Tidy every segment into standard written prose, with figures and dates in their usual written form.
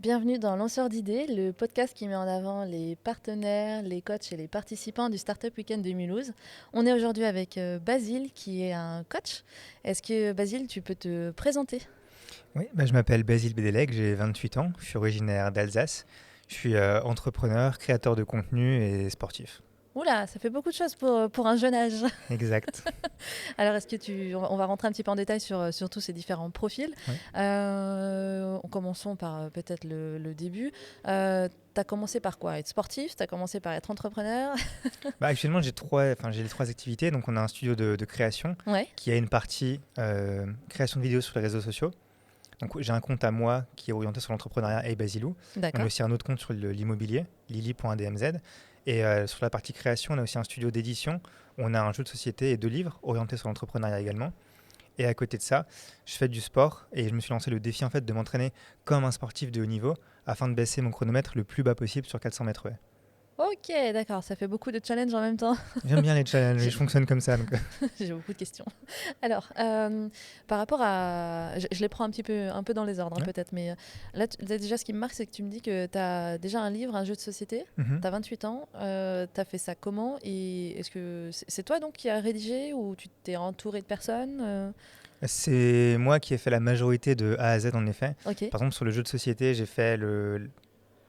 Bienvenue dans Lanceur d'idées, le podcast qui met en avant les partenaires, les coachs et les participants du Startup Weekend de Mulhouse. On est aujourd'hui avec Basile qui est un coach. Est-ce que Basile, tu peux te présenter? Oui, je m'appelle Basile Bédélec, j'ai 28 ans, je suis originaire d'Alsace. Je suis entrepreneur, créateur de contenu et sportif. Oula, ça fait beaucoup de choses pour un jeune âge. Exact. Alors, on va rentrer un petit peu en détail sur tous ces différents profils. Ouais. Commençons par peut-être le début. Tu as commencé par quoi? Être sportif? Tu as commencé par être entrepreneur? Actuellement, j'ai les trois activités. Donc, on a un studio de création Ouais, qui a une partie création de vidéos sur les réseaux sociaux. Donc, j'ai un compte à moi qui est orienté sur l'entrepreneuriat et Basilou. On a d'accord. aussi un autre compte sur l'immobilier, lily.dmz. Et sur la partie création, on a aussi un studio d'édition. On a un jeu de société et 2 livres orientés sur l'entrepreneuriat également. Et à côté de ça, je fais du sport et je me suis lancé le défi en fait de m'entraîner comme un sportif de haut niveau afin de baisser mon chronomètre le plus bas possible sur 400 mètres haies. Ok, d'accord, ça fait beaucoup de challenges en même temps. J'aime bien les challenges, J'ai je fonctionne comme ça. Donc, j'ai beaucoup de questions. Alors, par rapport à... Je les prends un peu dans les ordres, hein, ouais. peut-être, mais là, déjà, ce qui me marque, c'est que tu me dis que tu as déjà un livre, un jeu de société, Mhm. tu as 28 ans, tu as fait ça comment? Et est-ce que c'est toi donc qui as rédigé ou tu t'es entouré de personnes C'est moi qui ai fait la majorité de A à Z en effet. Ok, Par exemple, sur le jeu de société, j'ai fait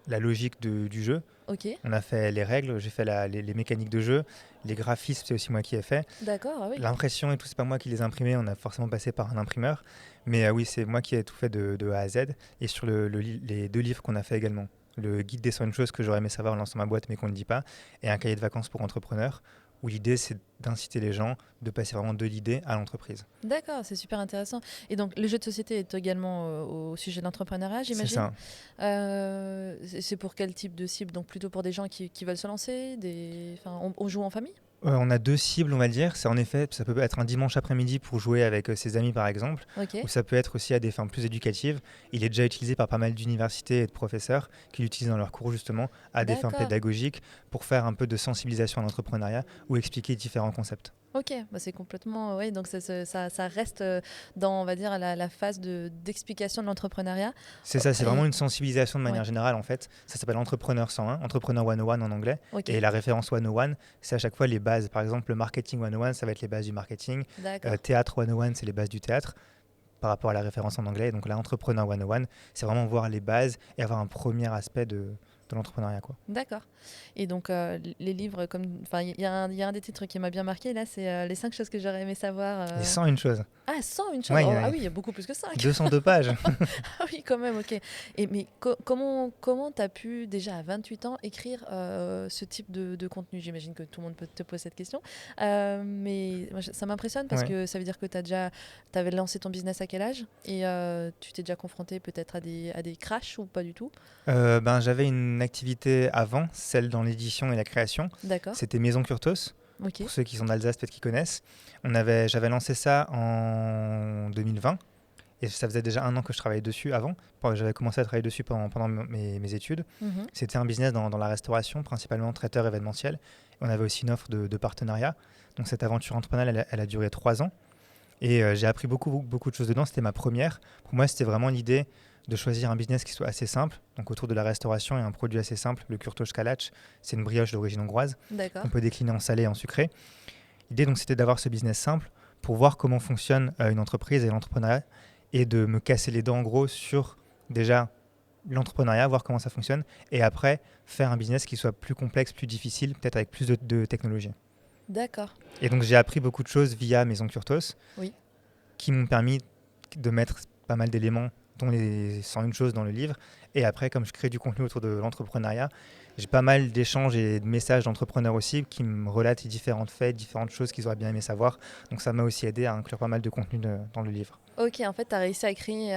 la logique du jeu. ok, On a fait les règles, j'ai fait les mécaniques de jeu, les graphismes, c'est aussi moi qui ai fait. d'accord, ah oui. L'impression et tout, c'est pas moi qui les ai imprimés, on a forcément passé par un imprimeur. Mais oui, c'est moi qui ai tout fait de A à Z. Et sur les 2 livres qu'on a fait également. Le guide des 101 choses que j'aurais aimé savoir en lançant ma boîte mais qu'on ne dit pas. Et un cahier de vacances pour entrepreneurs, où l'idée c'est d'inciter les gens de passer vraiment de l'idée à l'entreprise. D'accord, c'est super intéressant. Et donc, le jeu de société est également au sujet de l'entrepreneuriat, C'est j'imagine. ça. C'est pour quel type de cible? Donc, plutôt pour des gens qui veulent se lancer enfin, on joue en famille? On a 2 cibles, on va dire. C'est en effet, ça peut être un dimanche après-midi pour jouer avec ses amis, par exemple, Ok, ou ça peut être aussi à des fins plus éducatives. Il est déjà utilisé par pas mal d'universités et de professeurs qui l'utilisent dans leurs cours, justement, à des fins d'accord. pédagogiques pour faire un peu de sensibilisation à l'entrepreneuriat ou expliquer différents concepts. Ok, bah c'est complètement... Oui, donc ça reste dans, on va dire, la phase d'explication de l'entrepreneuriat. C'est ça, c'est vraiment Et, une sensibilisation de ouais, manière générale, en fait. Ça s'appelle Entrepreneur 101, Entrepreneur 101 en anglais. ok, Et la référence 101, c'est à chaque fois les bases. Par exemple, le marketing 101, ça va être les bases du marketing. d'accord. Théâtre 101, c'est les bases du théâtre par rapport à la référence en anglais. Donc là, Entrepreneur 101, c'est vraiment voir les bases et avoir un premier aspect de l'entrepreneuriat, quoi. D'accord. Et donc, les livres, enfin, il y a un des titres qui m'a bien marqué, là, c'est les 5 choses que j'aurais aimé savoir. Les 101 choses. Ah, 101 choses. Ouais, il y Oh, en ah a oui, il y a beaucoup plus que 5. 202 pages. Ah oui, quand même, ok. Mais comment tu as pu, déjà à 28 ans, écrire ce type de contenu? J'imagine que tout le monde peut te poser cette question. Mais moi, ça m'impressionne parce Ouais. que ça veut dire que t'avais lancé ton business à quel âge? Et tu t'es déjà confronté peut-être à des crashs ou pas du tout? J'avais une activité avant, celle dans l'édition et la création. D'accord. C'était Maison Curtos. Ok. Pour ceux qui sont d'Alsace, peut-être qu'ils connaissent. J'avais lancé ça en 2020 et ça faisait déjà 1 an que je travaillais dessus avant. J'avais commencé à travailler dessus pendant mes études. Mhm. C'était un business dans la restauration, principalement traiteur événementiel. On avait aussi une offre de partenariat. Donc cette aventure entrepreneuriale, elle a duré 3 ans. Et j'ai appris beaucoup de choses dedans. C'était ma première. Pour moi, c'était vraiment l'idée de choisir un business qui soit assez simple, donc autour de la restauration et un produit assez simple, le kurtosh kalac. C'est une brioche d'origine hongroise D'accord. qu'on peut décliner en salé et en sucré. L'idée, donc, c'était d'avoir ce business simple pour voir comment fonctionne une entreprise et l'entrepreneuriat et de me casser les dents, en gros, sur déjà l'entrepreneuriat, voir comment ça fonctionne, et après, faire un business qui soit plus complexe, plus difficile, peut-être avec plus de technologie. D'accord. Et donc, j'ai appris beaucoup de choses via Maison Curtos Oui. qui m'ont permis de mettre pas mal d'éléments, dont les 101 choses dans le livre. Et après, comme je crée du contenu autour de l'entrepreneuriat, j'ai pas mal d'échanges et de messages d'entrepreneurs aussi qui me relatent différents faits, différentes choses qu'ils auraient bien aimé savoir. Donc ça m'a aussi aidé à inclure pas mal de contenu dans le livre. Ok, en fait, tu as réussi à créer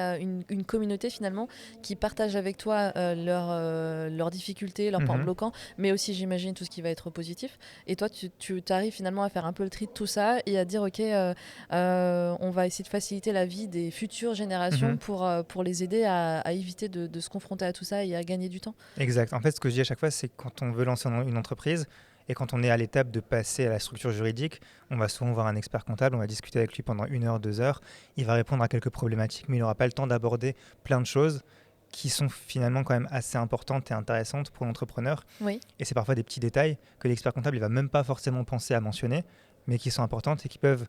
une communauté finalement qui partage avec toi leurs difficultés, leurs points Mhm. bloquants, mais aussi, j'imagine, tout ce qui va être positif. Et toi, tu arrives finalement à faire un peu le tri de tout ça et à dire, ok, on va essayer de faciliter la vie des futures générations Mhm. pour les aider à éviter de se confronter à tout ça et à gagner du temps. Exact. En fait, ce que je dis à chaque fois, c'est que quand on veut lancer une entreprise et quand on est à l'étape de passer à la structure juridique, on va souvent voir un expert comptable, on va discuter avec lui pendant 1 heure, 2 heures. Il va répondre à quelques problématiques, mais il n'aura pas le temps d'aborder plein de choses qui sont finalement quand même assez importantes et intéressantes pour l'entrepreneur. Oui, Et c'est parfois des petits détails que l'expert comptable ne va même pas forcément penser à mentionner, mais qui sont importantes et qui peuvent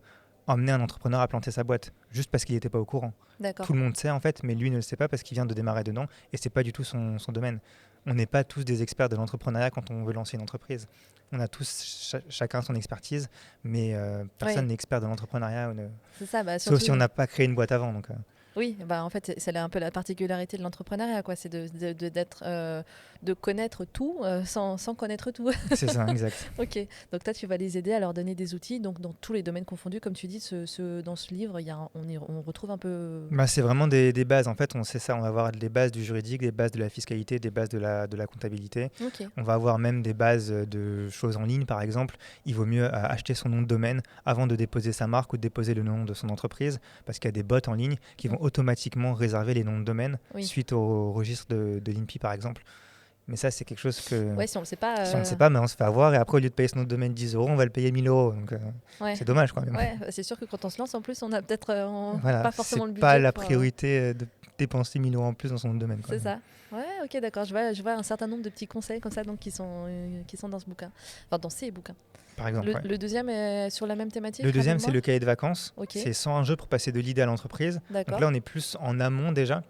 emmener un entrepreneur à planter sa boîte, juste parce qu'il n'était pas au courant. d'accord. Tout le monde sait en fait, mais lui ne le sait pas parce qu'il vient de démarrer dedans et c'est pas du tout son domaine. On n'est pas tous des experts de l'entrepreneuriat quand on veut lancer une entreprise. On a tous chacun son expertise, mais personne Oui, n'est expert de l'entrepreneuriat, c'est ça, bah, sauf si on surtout. n'a pas créé une boîte avant. Donc, Oui, bah en fait, c'est un peu la particularité de l'entrepreneuriat, quoi. C'est de connaître tout sans connaître tout. c'est ça, exact. Ok, donc toi, tu vas les aider à leur donner des outils, donc dans tous les domaines confondus, comme tu dis, dans ce livre, on retrouve un peu. Bah, c'est vraiment des bases. En fait, on sait ça. On va avoir des bases du juridique, des bases de la fiscalité, des bases de la comptabilité. Ok, On va avoir même des bases de choses en ligne, par exemple. Il vaut mieux acheter son nom de domaine avant de déposer sa marque ou de déposer le nom de son entreprise, parce qu'il y a des bots en ligne qui vont automatiquement réserver les noms de domaine oui. suite au registre de l'INPI, par exemple. Mais ça, c'est quelque chose que Ouais, si on le sait pas. si on ne sait pas, mais on se fait avoir. Et après, au lieu de payer son nom de domaine 10 euros, on va le payer 1000 euros. Donc, Ouais. c'est dommage quand même. Ouais, bah, c'est sûr que quand on se lance, en plus, on a peut-être Voilà, pas c'est forcément le pas budget la pour. priorité de dépenser 1000 euros en plus dans son nom de domaine. Quoi. C'est ça. Ouais, ok, d'accord. Je vois un certain nombre de petits conseils comme ça donc, qui sont dans ce bouquin. Enfin, dans ces bouquins. Par exemple, Le, ouais. le deuxième est sur la même thématique, Le deuxième, c'est rappelle-moi. le cahier de vacances. Ok, C'est 101 jeux pour passer de l'idée à l'entreprise. Donc d'accord. là, on est plus en amont déjà.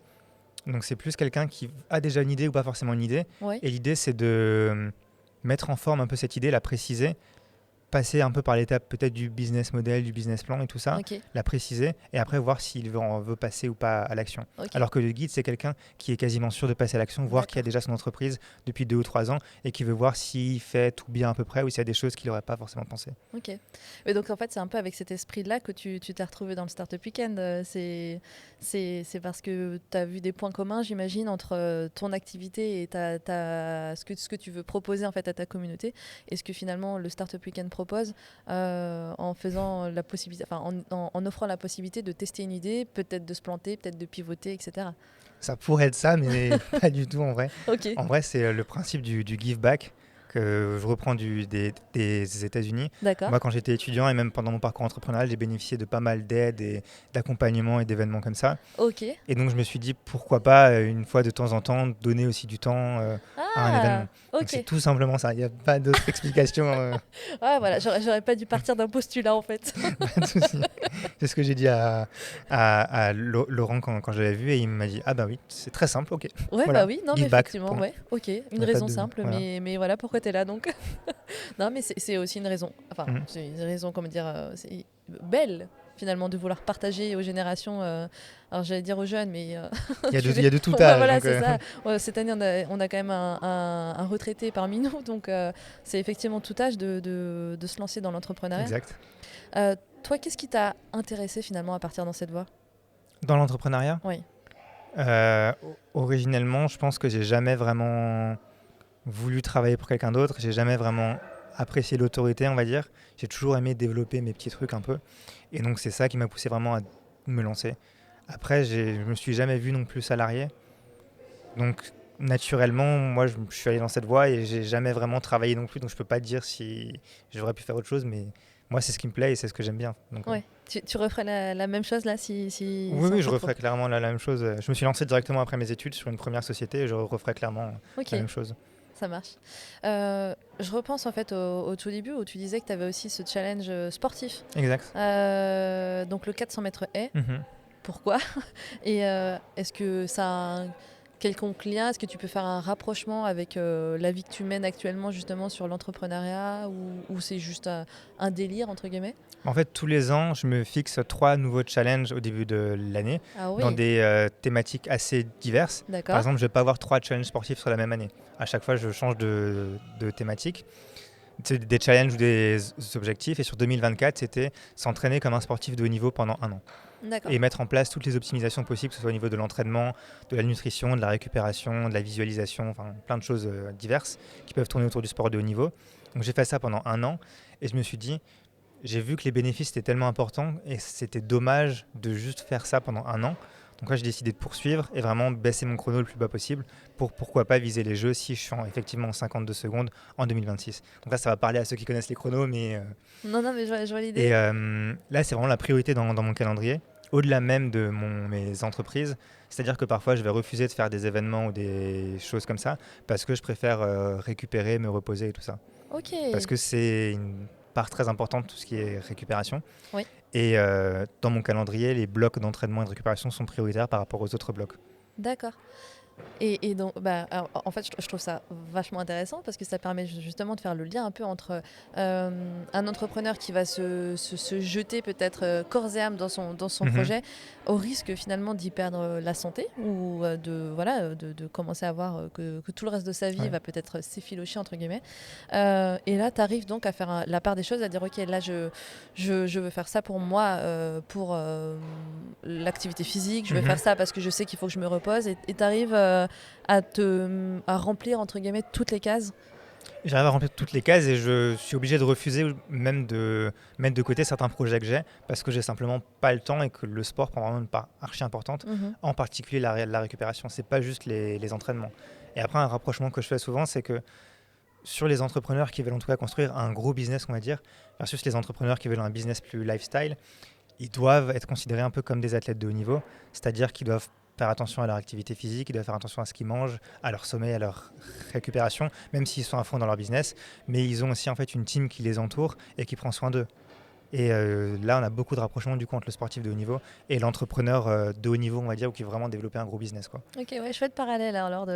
Donc c'est plus quelqu'un qui a déjà une idée ou pas forcément une idée. Ouais, Et l'idée, c'est de mettre en forme un peu cette idée, la préciser, passer un peu par l'étape peut-être du business model, du business plan et tout ça, ok, la préciser et après voir s'il veut passer ou pas à l'action. ok. Alors que le guide, c'est quelqu'un qui est quasiment sûr de passer à l'action, voire qui a D'accord. déjà son entreprise depuis 2 ou 3 ans et qui veut voir s'il fait tout bien à peu près ou s'il y a des choses qu'il n'aurait pas forcément pensé. Ok. Et donc en fait, c'est un peu avec cet esprit-là que tu t'es retrouvé dans le Startup Weekend. C'est parce que tu as vu des points communs, j'imagine, entre ton activité et ce que tu veux proposer en fait à ta communauté et ce que finalement le Startup Weekend propose en faisant la possibilité, enfin, en offrant la possibilité de tester une idée, peut-être de se planter, peut-être de pivoter, etc. Ça pourrait être ça, mais pas du tout en vrai. Ok. En vrai, c'est le principe du give back que je reprends des États-Unis. D'accord. Moi, quand j'étais étudiant et même pendant mon parcours entrepreneurial, j'ai bénéficié de pas mal d'aides et d'accompagnement et d'événements comme ça. Ok. Et donc, je me suis dit, pourquoi pas, une fois de temps en temps, donner aussi du temps à un événement. Ah. Donc, c'est Ok. tout simplement ça. Il n'y a pas d'autre explication. Ah voilà, j'aurais pas dû partir d'un postulat en fait. Pas de souci. C'est ce que j'ai dit à Laurent quand je l'avais vu et il m'a dit, ah ben oui, c'est très simple, ok. Ouais, Voilà, bah oui, non, mais give back. effectivement, Point. ouais, ok. Il Une y a pas raison de- simple, voilà. mais voilà pourquoi tu es là donc. Non, mais c'est aussi une raison, enfin, Mhm. c'est une raison, comment dire, c'est belle finalement de vouloir partager aux générations, alors j'allais dire aux jeunes, mais Il y a de tout Ouais, âge. voilà, Donc, c'est ça. Ouais, cette année, on a quand même un retraité parmi nous, donc c'est effectivement tout âge de se lancer dans l'entrepreneuriat. exact. Toi, qu'est-ce qui t'a intéressé finalement à partir dans cette voie? Dans l'entrepreneuriat, Oui, originellement, je pense que j'ai jamais vraiment voulu travailler pour quelqu'un d'autre. J'ai jamais vraiment apprécié l'autorité, on va dire. J'ai toujours aimé développer mes petits trucs un peu. Et donc, c'est ça qui m'a poussé vraiment à me lancer. Après, je me suis jamais vu non plus salarié. Donc, naturellement, moi, je suis allé dans cette voie et j'ai jamais vraiment travaillé non plus. Donc, je peux pas te dire si j'aurais pu faire autre chose, mais moi, c'est ce qui me plaît et c'est ce que j'aime bien. Donc, ouais. Tu referais la même chose là si oui, on oui, te je referais propose- clairement la même chose. Je me suis lancé directement après mes études sur une première société et je referais clairement Ok, la même chose. ça marche. Je repense en fait au tout début où tu disais que tu avais aussi ce challenge sportif. Exact. Donc le 400 mètres haies, Mhm. pourquoi? Et est-ce que ça a un quelconque lien? Est-ce que tu peux faire un rapprochement avec la vie que tu mènes actuellement justement sur l'entrepreneuriat ou c'est juste un délire entre guillemets? En fait, tous les ans, je me fixe 3 nouveaux challenges au début de l'année Ah dans oui, des thématiques assez diverses. Par d'accord. exemple, je ne vais pas avoir 3 challenges sportifs sur la même année. À chaque fois, je change de thématique. C'est des challenges ou des objectifs. Et sur 2024, c'était s'entraîner comme un sportif de haut niveau pendant un an. D'accord. Et mettre en place toutes les optimisations possibles, que ce soit au niveau de l'entraînement, de la nutrition, de la récupération, de la visualisation, enfin plein de choses diverses qui peuvent tourner autour du sport de haut niveau. Donc j'ai fait ça pendant un an et je me suis dit, j'ai vu que les bénéfices étaient tellement importants et c'était dommage de juste faire ça pendant un an. Donc là, j'ai décidé de poursuivre et vraiment baisser mon chrono le plus bas possible pour pourquoi pas viser les jeux si je suis effectivement en 52 secondes en 2026. Donc là, ça va parler à ceux qui connaissent les chronos, mais Non, non, mais je vois et l'idée. là, c'est vraiment la priorité dans mon calendrier. au-delà même de mes entreprises. C'est-à-dire que parfois, je vais refuser de faire des événements ou des choses comme ça parce que je préfère récupérer, me reposer et tout ça. Ok. Parce que c'est une part très importante, tout ce qui est récupération. Oui. Et dans mon calendrier, les blocs d'entraînement et de récupération sont prioritaires par rapport aux autres blocs. D'accord. Et donc, alors, en fait, je trouve ça vachement intéressant parce que ça permet justement de faire le lien un peu entre un entrepreneur qui va se jeter peut-être corps et âme dans son Mhm. projet, au risque finalement d'y perdre la santé ou de commencer à voir que tout le reste de sa vie Ouais. va peut-être s'effilocher, entre guillemets. Et là, tu arrives donc à faire la part des choses, à dire, ok, là, je veux faire ça pour moi, pour l'activité physique, je veux Mhm. faire ça parce que je sais qu'il faut que je me repose, et tu arrives à remplir entre guillemets toutes les cases. J'arrive à remplir toutes les cases et je suis obligé de refuser ou même de mettre de côté certains projets que j'ai parce que j'ai simplement pas le temps et que le sport prend vraiment une part archi importante, Mhm. en particulier la récupération. C'est pas juste les entraînements. Et après, un rapprochement que je fais souvent, c'est que sur les entrepreneurs qui veulent en tout cas construire un gros business, on va dire, versus les entrepreneurs qui veulent un business plus lifestyle, ils doivent être considérés un peu comme des athlètes de haut niveau, c'est-à-dire qu'ils doivent faire attention à leur activité physique, ils doivent faire attention à ce qu'ils mangent, à leur sommeil, à leur récupération, même s'ils sont à fond dans leur business, mais ils ont aussi en fait une team qui les entoure et qui prend soin d'eux. Et là, on a beaucoup de rapprochements du coup entre le sportif de haut niveau et l'entrepreneur de haut niveau, on va dire, ou qui veut vraiment développer un gros business, quoi. Ok, ouais, je fais de parallèle alors.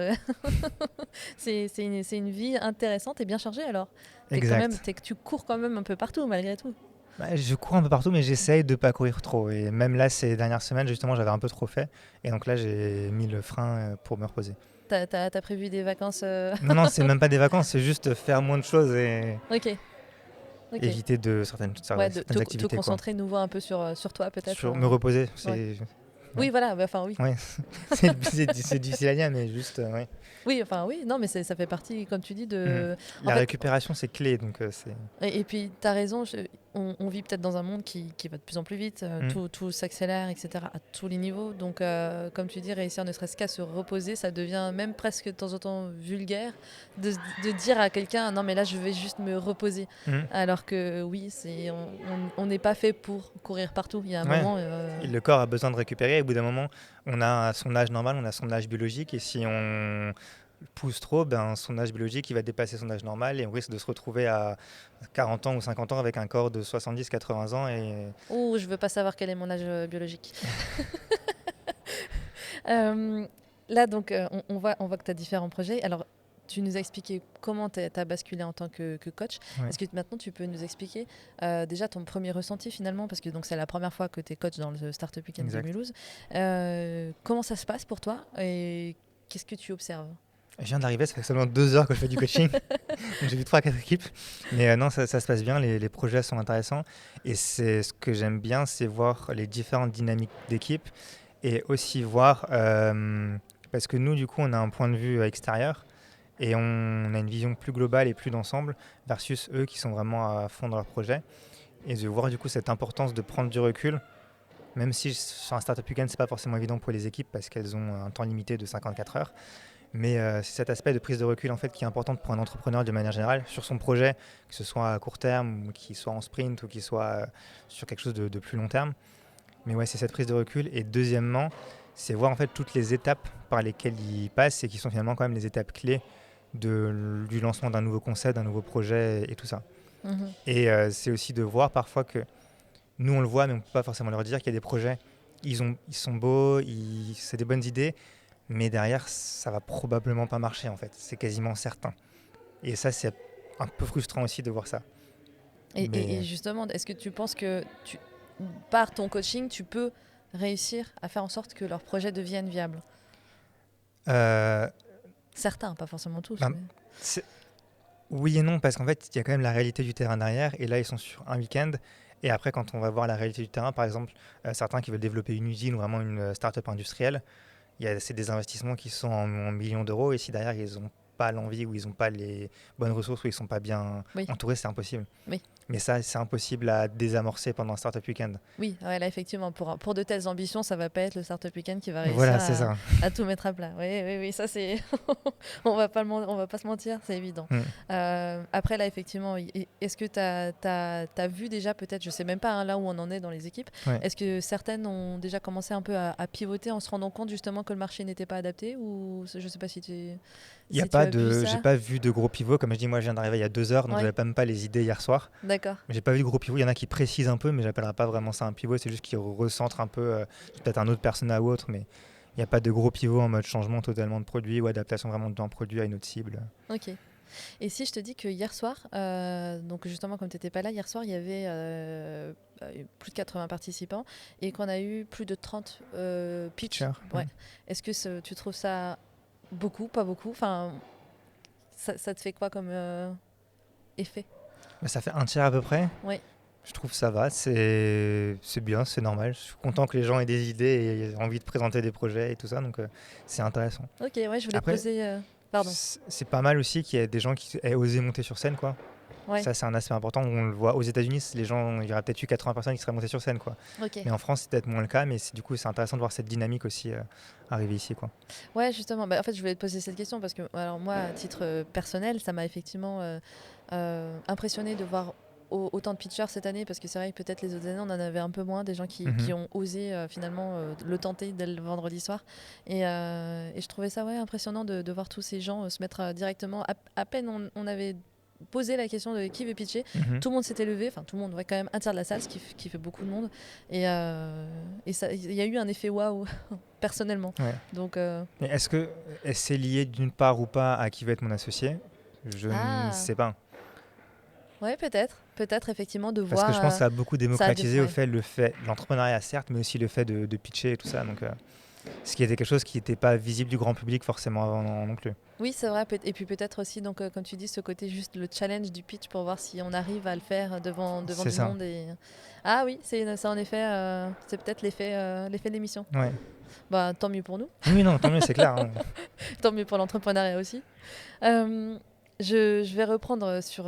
C'est une vie intéressante et bien chargée alors. Exact. Tu cours quand même un peu partout malgré tout. Bah, je cours un peu partout, mais j'essaye de ne pas courir trop. Et même là, ces dernières semaines, justement, j'avais un peu trop fait. Et donc là, j'ai mis le frein pour me reposer. T'as prévu des vacances Non, non, c'est même pas des vacances, c'est juste faire moins de choses et Ok, ok. éviter de Ouais, certaines te activités, quoi. concentrer nouveau un peu sur toi peut-être. Sur me reposer, Ouais. c'est... Oui, Ouais, voilà, enfin oui. ouais. C'est difficile à dire, mais juste, ouais. Oui, enfin oui, non, mais ça fait partie, comme tu dis, Mhm. de. En La fait, récupération, c'est clé, donc c'est... et puis, tu as raison, on vit peut-être dans un monde qui va de plus en plus vite, Mhm. tout s'accélère, etc., à tous les niveaux. Donc, comme tu dis, réussir ne serait-ce qu'à se reposer, ça devient même presque de temps en temps vulgaire de dire à quelqu'un, non, mais là, je vais juste me reposer. Mhm. Alors que oui, on n'est pas fait pour courir partout. Il y a un Ouais. moment. Et le corps a besoin de récupérer. Au bout d'un moment, on a son âge normal, on a son âge biologique. Et si on pousse trop, ben, son âge biologique il va dépasser son âge normal et on risque de se retrouver à 40 ans ou 50 ans avec un corps de 70-80 ans. Et... Ouh, je veux pas savoir quel est mon âge biologique. Euh, Là, donc, on voit que tu as différents projets. Alors, tu nous as expliqué comment tu as basculé en tant que coach. Ouais. Est-ce que maintenant, tu peux nous expliquer déjà ton premier ressenti finalement, parce que c'est la première fois que tu es coach dans le Startup Weekend de Exact. Mulhouse. Comment ça se passe pour toi et qu'est-ce que tu observes? Je viens d'arriver, ça fait seulement 2 heures que je fais du coaching. Donc j'ai vu 3-4 équipes. Mais non, ça se passe bien, les projets sont intéressants. Et c'est ce que j'aime bien, c'est voir les différentes dynamiques d'équipe et aussi voir, parce que nous, du coup, on a un point de vue extérieur et on a une vision plus globale et plus d'ensemble versus eux qui sont vraiment à fond dans leur projet. Et de voir du coup cette importance de prendre du recul, même si sur un Startup Weekend, c'est pas forcément évident pour les équipes parce qu'elles ont un temps limité de 54 heures. Mais c'est cet aspect de prise de recul en fait, qui est important pour un entrepreneur de manière générale sur son projet, que ce soit à court terme, ou qu'il soit en sprint ou qu'il soit sur quelque chose de plus long terme. Mais ouais, c'est cette prise de recul. Et deuxièmement, c'est voir en fait toutes les étapes par lesquelles il passe et qui sont finalement quand même les étapes clés du lancement d'un nouveau concept, d'un nouveau projet et tout ça. Mhm. Et c'est aussi de voir parfois que nous on le voit, mais on ne peut pas forcément leur dire qu'il y a des projets, ils sont beaux, c'est des bonnes idées, mais derrière ça va probablement pas marcher en fait, c'est quasiment certain. Et ça c'est un peu frustrant aussi de voir ça. Et justement, est-ce que tu penses que par ton coaching, tu peux réussir à faire en sorte que leurs projets deviennent viables? euh, Certains, pas forcément tous. bah, Mais... oui et non, parce qu'en fait il y a quand même la réalité du terrain derrière, et là ils sont sur un week-end. Et après, quand on va voir la réalité du terrain, par exemple, certains qui veulent développer une usine ou vraiment une start-up industrielle, c'est des investissements qui sont en millions d'euros, et si derrière ils n'ont pas l'envie, où ils n'ont pas les bonnes ressources, où ils ne sont pas bien Oui. entourés, c'est impossible. Oui. Mais ça, c'est impossible à désamorcer pendant un Startup Weekend. Oui, ouais, là effectivement, pour de telles ambitions, ça va pas être le Startup Weekend qui va réussir Voilà, c'est ça. à tout mettre à plat. Oui, oui, oui, ça c'est, on va pas on va pas se mentir, c'est évident. Mm. Après là, effectivement, est-ce que tu as vu déjà peut-être, je sais même pas hein, là où on en est dans les équipes, Ouais. est-ce que certaines ont déjà commencé un peu à pivoter en se rendant compte justement que le marché n'était pas adapté ou je sais pas si tu Il y a si tu pas as vu de, ça. j'ai pas vu de gros pivots. Comme je dis, moi, je viens d'arriver il y a 2 heures, donc Ouais. j'avais même pas les idées hier soir. D'accord. J'ai pas vu de gros pivots. Il y en a qui précisent un peu, mais j'appellerai pas vraiment ça un pivot. C'est juste qu'ils recentrent un peu, peut-être un autre persona ou autre, mais il n'y a pas de gros pivot en mode changement totalement de produit ou adaptation vraiment d'un produit à une autre cible. Ok. Et si je te dis que hier soir, donc justement comme tu n'étais pas là, hier soir il y avait plus de 80 participants et qu'on a eu plus de 30 pitch. Pitcher. Ouais. Est-ce que tu trouves ça beaucoup, pas beaucoup enfin, ça te fait quoi comme effet? Bah, ça fait un tiers à peu près. Oui. Je trouve que ça va, c'est bien, c'est normal. Je suis content que les gens aient des idées et aient envie de présenter des projets et tout ça, donc c'est intéressant. Ok, ouais, je voulais Après, te poser... Pardon. C'est pas mal aussi qu'il y ait des gens qui aient osé monter sur scène, quoi. Ouais. Ça, c'est un aspect important. On le voit aux États-Unis, les gens, il y aurait peut-être eu 80 personnes qui seraient montées sur scène, quoi. Ok. Mais en France, c'est peut-être moins le cas, mais du coup, c'est intéressant de voir cette dynamique aussi arriver ici, quoi. Ouais, justement. Bah, en fait, je voulais te poser cette question parce que, alors moi, à titre personnel, ça m'a effectivement impressionné de voir autant de pitchers cette année parce que c'est vrai que peut-être les autres années, on en avait un peu moins, des gens qui ont osé finalement le tenter dès le vendredi soir. Et je trouvais ça impressionnant de voir tous ces gens se mettre directement. À peine on avait posé la question de qui veut pitcher, tout le monde s'était levé, enfin tout le monde, quand même un tiers de la salle, ce qui fait beaucoup de monde. Et il y a eu un effet waouh personnellement. Ouais. Donc, Mais est-ce que c'est lié d'une part ou pas à qui va être mon associé? Je ne sais pas. Ouais, peut-être effectivement de voir. Parce que je pense que ça a beaucoup démocratisé ouais. au fait l'entrepreneuriat certes, mais aussi le fait de pitcher et tout ça. Donc, ce qui était quelque chose qui n'était pas visible du grand public forcément avant non plus. Oui, c'est vrai. Et puis peut-être aussi, donc, comme tu dis, ce côté juste le challenge du pitch pour voir si on arrive à le faire devant du monde. Et... Ah oui, c'est en effet, c'est peut-être l'effet de l'émission. Ouais. Bah, tant mieux pour nous. Oui, non, tant mieux, c'est clair. Hein. Tant mieux pour l'entrepreneuriat aussi. Je vais reprendre sur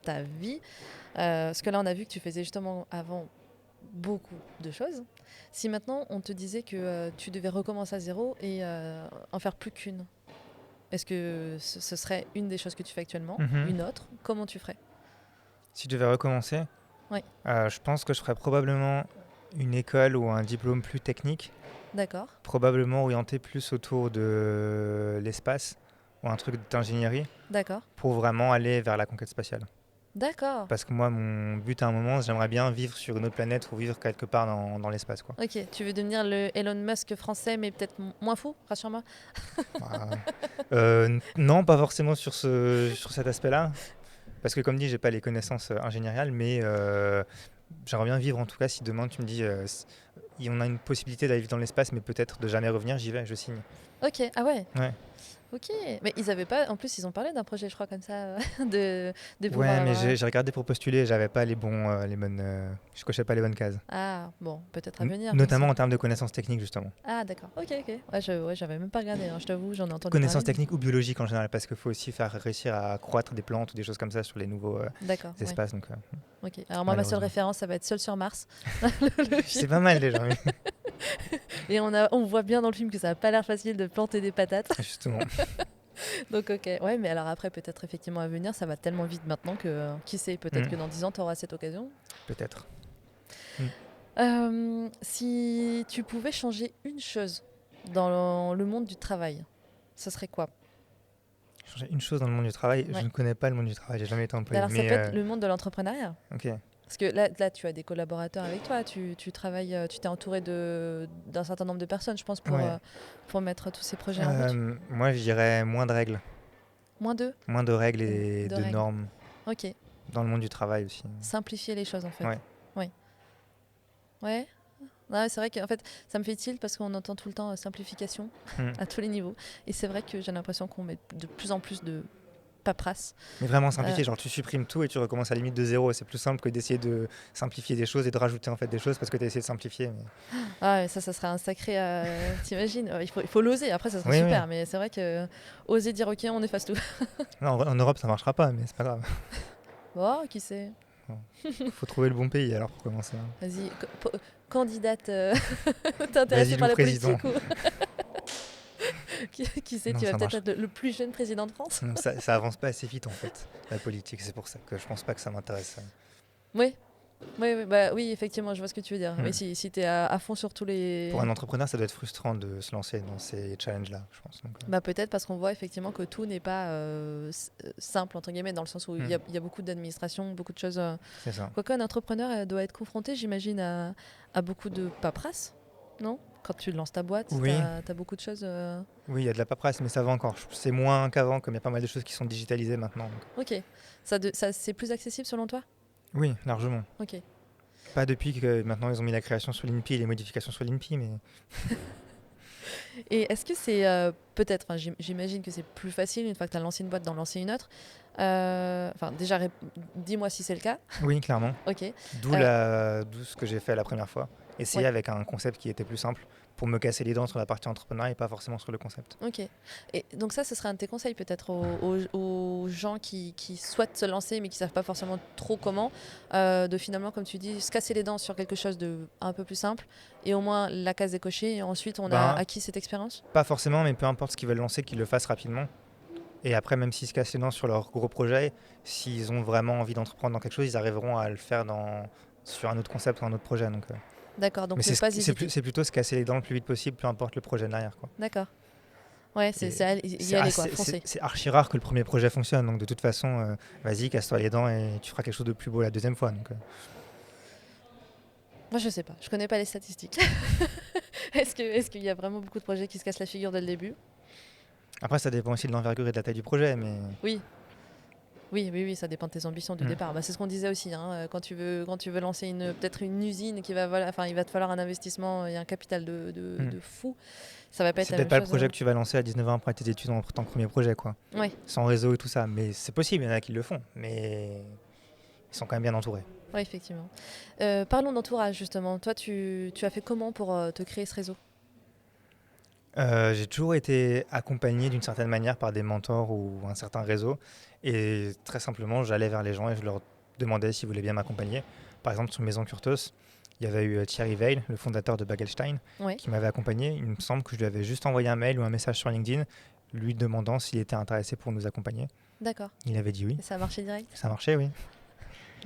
ta vie. Parce que là, on a vu que tu faisais justement avant beaucoup de choses. Si maintenant, on te disait que tu devais recommencer à zéro et en faire plus qu'une, est-ce que ce serait une des choses que tu fais actuellement, une autre? Comment tu ferais? Si je devais recommencer, je pense que je ferais probablement une école ou un diplôme plus technique. D'accord. Probablement orienté plus autour de l'espace ou un truc d'ingénierie. D'accord. Pour vraiment aller vers la conquête spatiale. D'accord. Parce que moi, mon but à un moment, j'aimerais bien vivre sur une autre planète ou vivre quelque part dans l'espace, quoi. Ok, tu veux devenir le Elon Musk français, mais peut-être moins fou, rassure-moi. Non, pas forcément sur cet aspect-là. Parce que comme dit, j'ai pas les connaissances ingénieriales, mais j'aimerais bien vivre en tout cas. Si demain tu me dis, on a une possibilité d'aller vivre dans l'espace, mais peut-être de jamais revenir, j'y vais, je signe. Ok, ah ouais. Ouais. Ok, mais ils avaient pas. En plus, ils ont parlé d'un projet, je crois, comme ça, de pouvoir. Ouais, mais j'ai regardé pour postuler, j'avais pas les bonnes, je cochais pas les bonnes cases. Ah bon, peut-être à venir. Notamment en termes de connaissances techniques justement. Ah d'accord, ok. Ouais, j'avais même pas regardé, hein, je t'avoue, j'en ai entendu Connaissances parler. techniques ou biologiques en général, parce qu'il faut aussi réussir à croître des plantes ou des choses comme ça sur les nouveaux espaces. Ouais. Donc, ok, alors moi, ma seule référence, ça va être Seul sur Mars. C'est pas mal déjà. Oui. Et on voit bien dans le film que ça n'a pas l'air facile de planter des patates. Justement. Donc ok, ouais, mais alors après peut-être effectivement à venir, ça va tellement vite maintenant que qui sait, peut-être que dans 10 ans tu auras cette occasion. Peut-être. Si tu pouvais changer une chose dans le monde du travail, ce serait quoi? Changer une chose dans le monde du travail, je ne connais pas le monde du travail, j'ai jamais été employé. Alors ça peut être le monde de l'entrepreneuriat. Ok. Parce que là, tu as des collaborateurs avec toi, tu travailles, tu t'es entouré d'un certain nombre de personnes, je pense, pour mettre tous ces projets en route. Moi, je dirais moins de règles. Moins de règles et de normes. Ok. Dans le monde du travail aussi. Simplifier les choses, en fait. Ouais. Ouais. Ouais, c'est vrai qu'en fait, ça me fait tilt parce qu'on entend tout le temps simplification à tous les niveaux. Et c'est vrai que j'ai l'impression qu'on met de plus en plus de paperasse. Mais vraiment simplifier, genre tu supprimes tout et tu recommences à la limite de zéro. C'est plus simple que d'essayer de simplifier des choses et de rajouter en fait des choses parce que tu as essayé de simplifier. Ah, ça serait un sacré. T'imagines? Il faut l'oser. Après, ça serait Oui, oui. super. Mais c'est vrai que oser dire ok, on efface tout. Non, en Europe, ça marchera pas, mais c'est pas grave. Oh, qui sait? Faut trouver le bon pays alors pour commencer. Vas-y, candidate. T'es Vas-y, intéressée par le la président. politique ou qui sait? Non, Tu vas ça peut-être marche. être le plus jeune président de France. Non, ça avance pas assez vite en fait, la politique. C'est pour ça que je pense pas que ça m'intéresse. Oui. Oui, oui, bah, oui, effectivement, je vois ce que tu veux dire. Hmm. Mais si tu es à fond sur tous les. Pour un entrepreneur, ça doit être frustrant de se lancer dans ces challenges-là, je pense. Donc, Bah, peut-être parce qu'on voit effectivement que tout n'est pas simple, entre guillemets, dans le sens où il y a beaucoup d'administration, beaucoup de choses. c'est ça. Quoique un entrepreneur doit être confronté, j'imagine, à beaucoup de paperasse, non? Quand tu lances ta boîte, Oui. tu as beaucoup de choses. Oui, il y a de la paperasse, mais ça va encore. C'est moins qu'avant, comme il y a pas mal de choses qui sont digitalisées maintenant. Donc. Ok. Ça, c'est plus accessible selon toi? Oui, largement. Ok. Pas depuis que maintenant ils ont mis la création sur l'INPI et les modifications sur l'INPI, mais Et est-ce que c'est peut-être, enfin, j'imagine que c'est plus facile une fois que tu as lancé une boîte d'en lancer une autre. Enfin, déjà, dis-moi si c'est le cas. oui, clairement. Ok. D'où ce que j'ai fait la première fois. Essayer Ouais. avec un concept qui était plus simple pour me casser les dents sur la partie entrepreneuriat et pas forcément sur le concept. Ok. Et donc ça, ce serait un de tes conseils peut-être aux gens qui souhaitent se lancer mais qui ne savent pas forcément trop comment, de finalement, comme tu dis, se casser les dents sur quelque chose de un peu plus simple et au moins la case est cochée et ensuite on a acquis cette expérience? Pas forcément, mais peu importe ce qu'ils veulent lancer, qu'ils le fassent rapidement. Et après, même s'ils se cassent les dents sur leur gros projet, s'ils ont vraiment envie d'entreprendre dans quelque chose, ils arriveront à le faire sur un autre concept ou un autre projet. Donc, D'accord, donc mais ne pas hésiter. c'est plutôt se casser les dents le plus vite possible, peu importe le projet derrière. Quoi. D'accord. Ouais, c'est y aller, quoi, foncer. C'est archi rare que le premier projet fonctionne. Donc de toute façon, vas-y, casse-toi les dents et tu feras quelque chose de plus beau la deuxième fois. Donc, Moi, je sais pas. Je connais pas les statistiques. Est-ce qu'il y a vraiment beaucoup de projets qui se cassent la figure dès le début? Après, ça dépend aussi de l'envergure et de la taille du projet. Mais Oui. Oui, ça dépend de tes ambitions du départ. Bah, c'est ce qu'on disait aussi. Hein, quand tu veux lancer peut-être une usine qui va, enfin, il va te falloir un investissement et un capital de fou. Ça va pas être c'est la peut-être même pas chose. le projet que tu vas lancer à 19 ans après tes études en tant que premier projet, quoi. Ouais. Sans réseau et tout ça. Mais c'est possible, il y en a qui le font. Mais ils sont quand même bien entourés. Oui, effectivement. Parlons d'entourage, justement. Toi, tu as fait comment pour te créer ce réseau? J'ai toujours été accompagné d'une certaine manière par des mentors ou un certain réseau. Et très simplement, j'allais vers les gens et je leur demandais s'ils voulaient bien m'accompagner. Par exemple, sur Maison Curtos, il y avait eu Thierry Veil, le fondateur de Bagelstein, qui m'avait accompagné. Il me semble que je lui avais juste envoyé un mail ou un message sur LinkedIn lui demandant s'il était intéressé pour nous accompagner. D'accord. Il avait dit oui. Et ça a marché direct? Ça marchait, oui.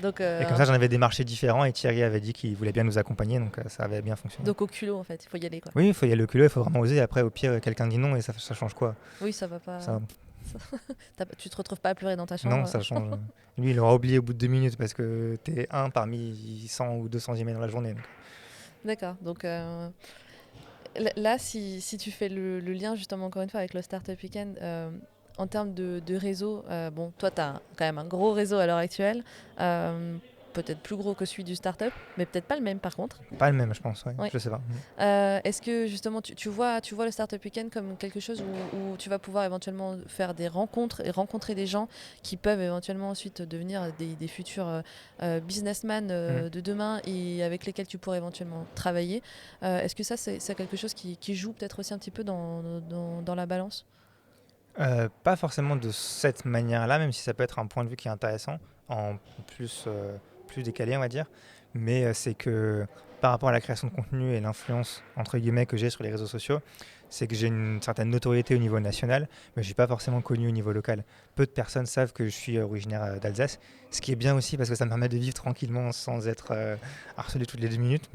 Donc, et comme ça, j'en avais des marchés différents et Thierry avait dit qu'il voulait bien nous accompagner, donc ça avait bien fonctionné. Donc au culot, en fait, il faut y aller, quoi. Oui, il faut y aller au culot, il faut vraiment oser. Après, au pire, quelqu'un dit non et ça change quoi? Oui, ça va pas. Ça... tu te retrouves pas à pleurer dans ta chambre? Non, ça change. Lui, il aura oublié au bout de 2 minutes parce que t'es un parmi 100 ou 200 emails dans la journée. Donc. D'accord. Donc là, si tu fais le lien justement encore une fois avec le Startup Weekend, en termes de réseau, bon, toi, tu as quand même un gros réseau à l'heure actuelle, peut-être plus gros que celui du startup, mais peut-être pas le même par contre. Pas le même, je pense, ouais. Ouais. Je sais pas. Est-ce que justement, tu vois le Startup Weekend comme quelque chose où tu vas pouvoir éventuellement faire des rencontres et rencontrer des gens qui peuvent éventuellement ensuite devenir des futurs businessmen de demain et avec lesquels tu pourrais éventuellement travailler. Est-ce que ça, c'est quelque chose qui joue peut-être aussi un petit peu dans la balance? Pas forcément de cette manière-là, même si ça peut être un point de vue qui est intéressant, en plus décalé, on va dire. Mais c'est que par rapport à la création de contenu et l'influence, entre guillemets, que j'ai sur les réseaux sociaux, c'est que j'ai une certaine notoriété au niveau national, mais je ne suis pas forcément connu au niveau local. Peu de personnes savent que je suis originaire d'Alsace, ce qui est bien aussi parce que ça me permet de vivre tranquillement sans être harcelé toutes les 2 minutes.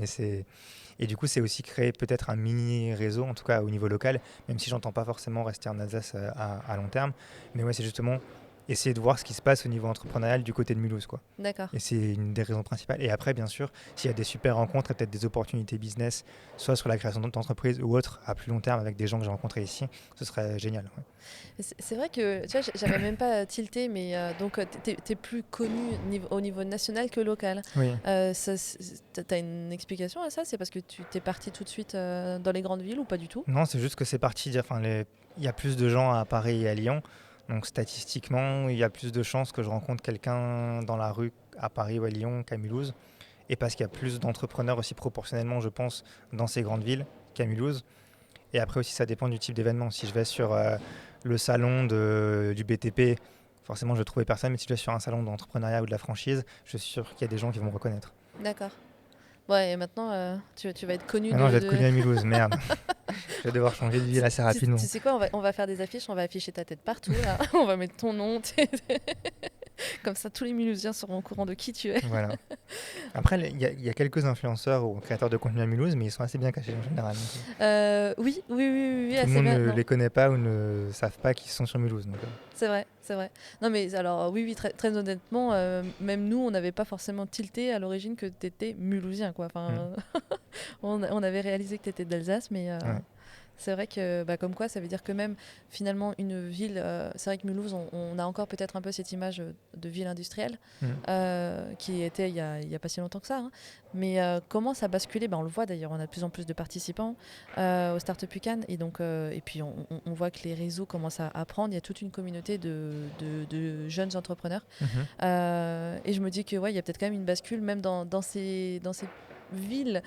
Et du coup, c'est aussi créer peut-être un mini réseau, en tout cas au niveau local, même si j'entends pas forcément rester en Alsace à long terme. Mais ouais, c'est justement essayer de voir ce qui se passe au niveau entrepreneurial du côté de Mulhouse, quoi. D'accord. Et c'est une des raisons principales. Et après, bien sûr, s'il y a des super rencontres et peut-être des opportunités business, soit sur la création d'entreprises ou autre, à plus long terme avec des gens que j'ai rencontrés ici, ce serait génial. Ouais. C'est vrai que, tu vois, j'avais même pas tilté, mais donc t'es plus connu au niveau national que local. Oui. T'as une explication à ça? C'est parce que tu t'es parti tout de suite dans les grandes villes ou pas du tout? Non, c'est juste que c'est parti. Il y a plus de gens à Paris et à Lyon. Donc statistiquement, il y a plus de chances que je rencontre quelqu'un dans la rue à Paris ou à Lyon qu'à Mulhouse. Et parce qu'il y a plus d'entrepreneurs aussi proportionnellement, je pense, dans ces grandes villes qu'à Mulhouse. Et après aussi, ça dépend du type d'événement. Si je vais sur le salon du BTP, forcément, je vais trouver personne. Mais si je vais sur un salon d'entrepreneuriat ou de la franchise, je suis sûr qu'il y a des gens qui vont me reconnaître. D'accord. Ouais, et maintenant, tu vas être connu Maintenant, je vais être connu à Mulhouse, merde. Je vais devoir changer de ville assez rapidement. Tu sais quoi, on va faire des affiches, on va afficher ta tête partout, là. On va mettre ton nom. Comme ça, tous les Mulhousiens seront au courant de qui tu es. Voilà. Après, il y a quelques influenceurs ou créateurs de contenu à Mulhouse, mais ils sont assez bien cachés en général. Oui, Tout le monde ne les connaît pas ou ne savent pas qu'ils sont sur Mulhouse. Donc, c'est vrai, c'est vrai. Non, mais alors, oui, très, très honnêtement, même nous, on n'avait pas forcément tilté à l'origine que tu étais mulhousien, quoi. Enfin, on avait réalisé que tu étais d'Alsace, mais ouais. c'est vrai que, comme quoi, ça veut dire que même, finalement, une ville... c'est vrai que Mulhouse, on a encore peut-être un peu cette image de ville industrielle, qui était il y a pas si longtemps que ça. Hein. Mais comment ça a basculé, on le voit d'ailleurs, on a de plus en plus de participants au Startup Weekend. Et, donc, et puis, on voit que les réseaux commencent à prendre. Il y a toute une communauté de jeunes entrepreneurs. Et je me dis que il y a peut-être quand même une bascule, même dans ces ville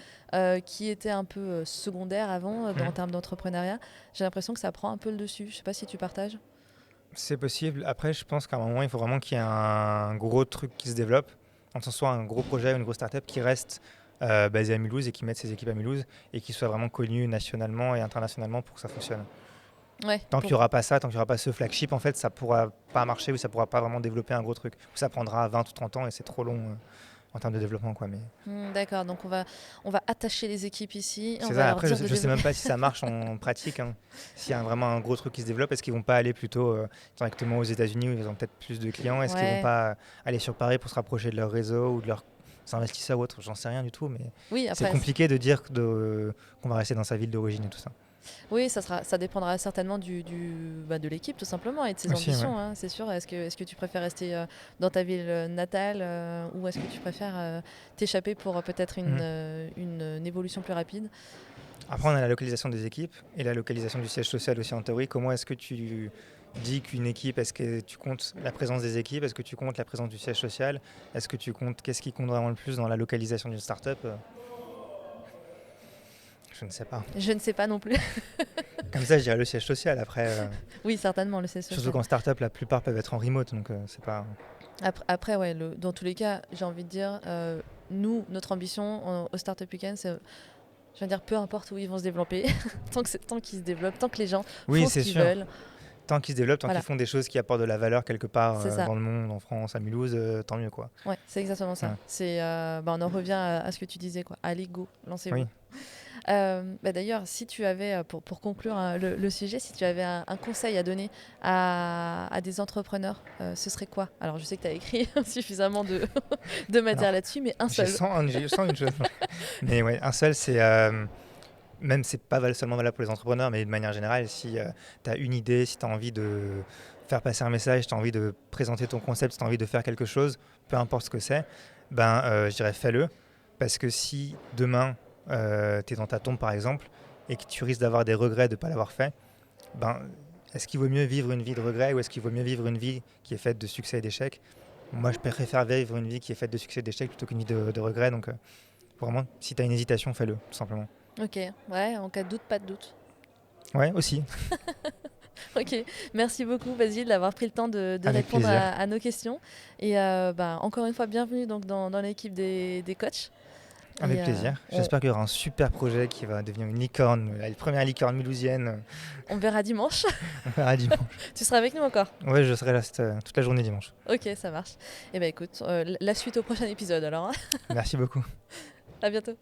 qui était un peu secondaire avant en termes d'entrepreneuriat. J'ai l'impression que ça prend un peu le dessus. Je sais pas si tu partages. C'est possible. Après, je pense qu'à un moment, il faut vraiment qu'il y ait un gros truc qui se développe, en ce soit un gros projet ou une grosse startup qui reste basé à Mulhouse et qui mette ses équipes à Mulhouse et qui soit vraiment connu nationalement et internationalement pour que ça fonctionne. Ouais, tant qu'il n'y aura pas ça, tant qu'il n'y aura pas ce flagship, en fait, ça ne pourra pas marcher ou ça ne pourra pas vraiment développer un gros truc. Ou ça prendra 20 ou 30 ans et c'est trop long en termes de développement. Quoi, mais... D'accord, donc on va attacher les équipes ici. C'est ça, après je ne sais même pas si ça marche en pratique. Hein. S'il y a vraiment un gros truc qui se développe, est-ce qu'ils ne vont pas aller plutôt directement aux États-Unis où ils ont peut-être plus de clients? Est-ce qu'ils ne vont pas aller sur Paris pour se rapprocher de leur réseau ou de leurs investisseurs ou autre? J'en sais rien du tout, mais c'est compliqué de dire qu'on va rester dans sa ville d'origine et tout ça. Oui, ça dépendra certainement de l'équipe tout simplement et de ses ambitions, ouais. C'est sûr. Est-ce que tu préfères rester dans ta ville natale ou est-ce que tu préfères t'échapper pour peut-être une évolution plus rapide? Après, on a la localisation des équipes et la localisation du siège social aussi en théorie. Comment est-ce que tu dis qu'une équipe, est-ce que tu comptes la présence des équipes? Est-ce que tu comptes la présence du siège social? Est-ce que tu comptes qu'est-ce qui compte vraiment le plus dans la localisation d'une start-up? Je ne sais pas. Je ne sais pas non plus. Comme ça, je dirais le siège social. Après, oui, certainement, le siège social. Surtout qu'en start-up, la plupart peuvent être en remote, donc c'est pas... Après ouais, dans tous les cas, j'ai envie de dire, nous, notre ambition au Startup Weekend, c'est... Je veux dire, peu importe où ils vont se développer, tant qu'ils se développent, tant que les gens font ce qu'ils veulent. Tant qu'ils se développent, tant qu'ils font des choses qui apportent de la valeur quelque part dans le monde, en France, à Mulhouse, tant mieux, quoi. Ouais, c'est exactement ça. Ouais. On en revient à ce que tu disais, quoi. Allez, go, lancez-vous. Oui. D'ailleurs, si tu avais, pour conclure le sujet, si tu avais un conseil à donner à des entrepreneurs, ce serait quoi? Alors, je sais que tu as écrit suffisamment de matière là-dessus, mais un seul. Je sens une chose. Mais ouais, un seul, c'est... même c'est pas seulement valable pour les entrepreneurs, mais de manière générale, si tu as une idée, si tu as envie de faire passer un message, si tu as envie de présenter ton concept, si tu as envie de faire quelque chose, peu importe ce que c'est, je dirais fais-le. Parce que si demain, tu es dans ta tombe par exemple, et que tu risques d'avoir des regrets de ne pas l'avoir fait, est-ce qu'il vaut mieux vivre une vie de regrets ou est-ce qu'il vaut mieux vivre une vie qui est faite de succès et d'échecs? Moi, je préfère vivre une vie qui est faite de succès et d'échecs plutôt qu'une vie de regrets. Donc, vraiment, si tu as une hésitation, fais-le, tout simplement. Ok, ouais, en cas de doute, pas de doute. Ouais, aussi. Ok, merci beaucoup Basile d'avoir pris le temps de répondre à nos questions. Et encore une fois, bienvenue donc, dans l'équipe des coachs. Avec plaisir. J'espère qu'il y aura un super projet qui va devenir une licorne, la première licorne mulhousienne. On verra dimanche. On verra dimanche. Tu seras avec nous encore? Ouais, je serai là toute la journée dimanche. Ok, ça marche. Et écoute, la suite au prochain épisode alors. Merci beaucoup. À bientôt.